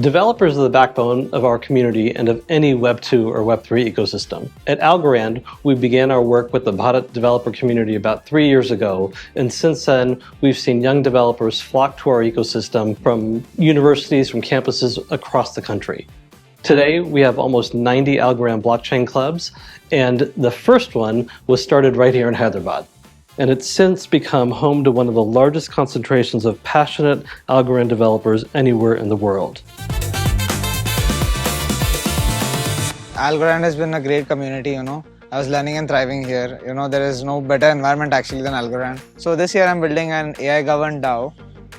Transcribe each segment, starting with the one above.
Developers are the backbone of our community and of any Web 2 or Web 3 ecosystem. At Algorand, we began our work with the Bharat developer community about 3 years ago, and since then, we've seen young developers flock to our ecosystem from universities, from campuses across the country. Today, we have almost 90 Algorand blockchain clubs, and the first one was started right here in Hyderabad. And it's since become home to one of the largest concentrations of passionate Algorand developers anywhere in the world. Algorand has been a great community, I was learning and thriving here. There is no better environment actually than Algorand. So this year I'm building an AI governed DAO,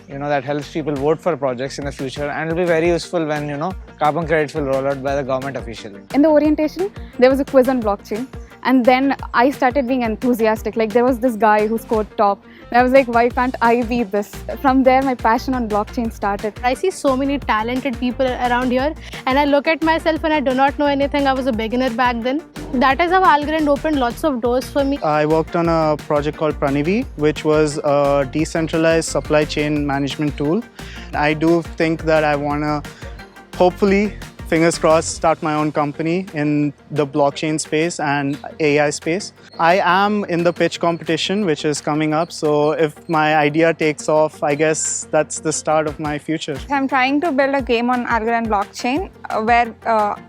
that helps people vote for projects in the future, and it'll be very useful when, carbon credits will roll out by the government officially. In the orientation, there was a quiz on blockchain. And then I started being enthusiastic. Like, there was this guy who scored top. And I was like, why can't I be this? From there, my passion on blockchain started. I see so many talented people around here, and I look at myself and I do not know anything. I was a beginner back then. That is how Algorand opened lots of doors for me. I worked on a project called Pranivi, which was a decentralized supply chain management tool. I do think that I want to, hopefully, fingers crossed, start my own company in the blockchain space and AI space. I am in the pitch competition, which is coming up. So if my idea takes off, I guess that's the start of my future. I'm trying to build a game on Algorand blockchain where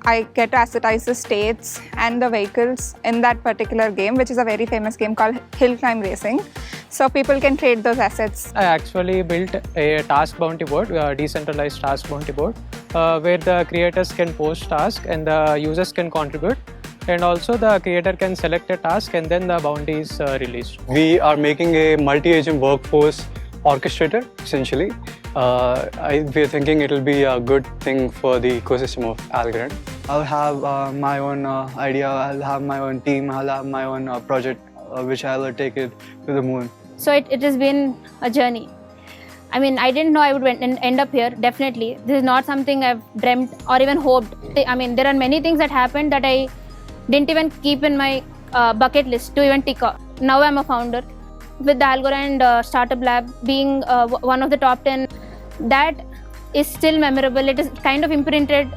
I get to assetize the states and the vehicles in that particular game, which is a very famous game called Hill Climb Racing. So people can trade those assets. I actually built a task bounty board, a decentralized task bounty board, where the creators can post tasks and the users can contribute. And also the creator can select a task and then the bounty is released. We are making a multi-agent workforce orchestrator, essentially. We're thinking it will be a good thing for the ecosystem of Algorand. I'll have my own idea, I'll have my own team, I'll have my own project, which I'll take it to the moon. So it has been a journey. I mean, I didn't know I would end up here, definitely. This is not something I've dreamt or even hoped. I mean, there are many things that happened that I didn't even keep in my bucket list to even tick off. Now I'm a founder. With the Algorand Startup Lab being one of the top 10, that is still memorable. It is kind of imprinted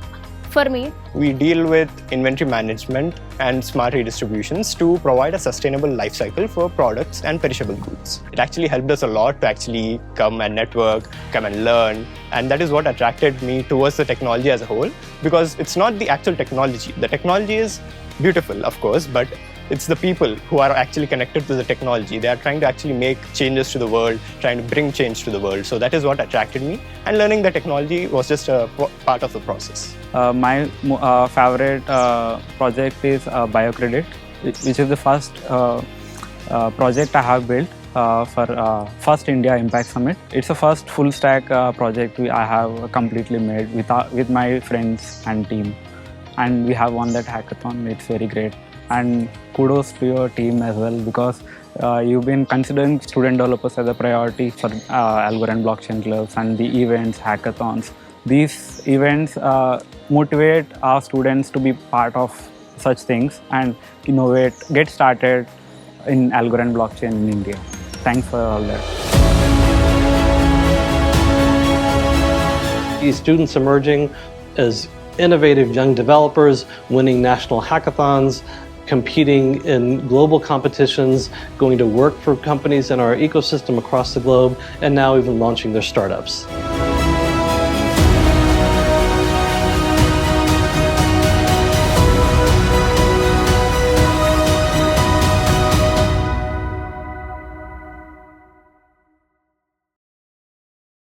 for me. We deal with inventory management and smart redistributions to provide a sustainable life cycle for products and perishable goods. It actually helped us a lot to actually come and network, come and learn, and that is what attracted me towards the technology as a whole, because it's not the actual technology. The technology is beautiful, of course, but it's the people who are actually connected to the technology. They are trying to actually make changes to the world, trying to bring change to the world. So that is what attracted me, and learning the technology was just a part of the process. My favorite project is BioCredit, which is the first project I have built for first India Impact Summit. It's the first full stack project I have completely made with my friends and team. And we have won that hackathon. It's very great. And kudos to your team as well, because you've been considering student developers as a priority for Algorand blockchain clubs and the events, hackathons. These events motivate our students to be part of such things and innovate, get started in Algorand blockchain in India. Thanks for all that. These students emerging as innovative young developers, winning national hackathons, competing in global competitions, going to work for companies in our ecosystem across the globe, and now even launching their startups.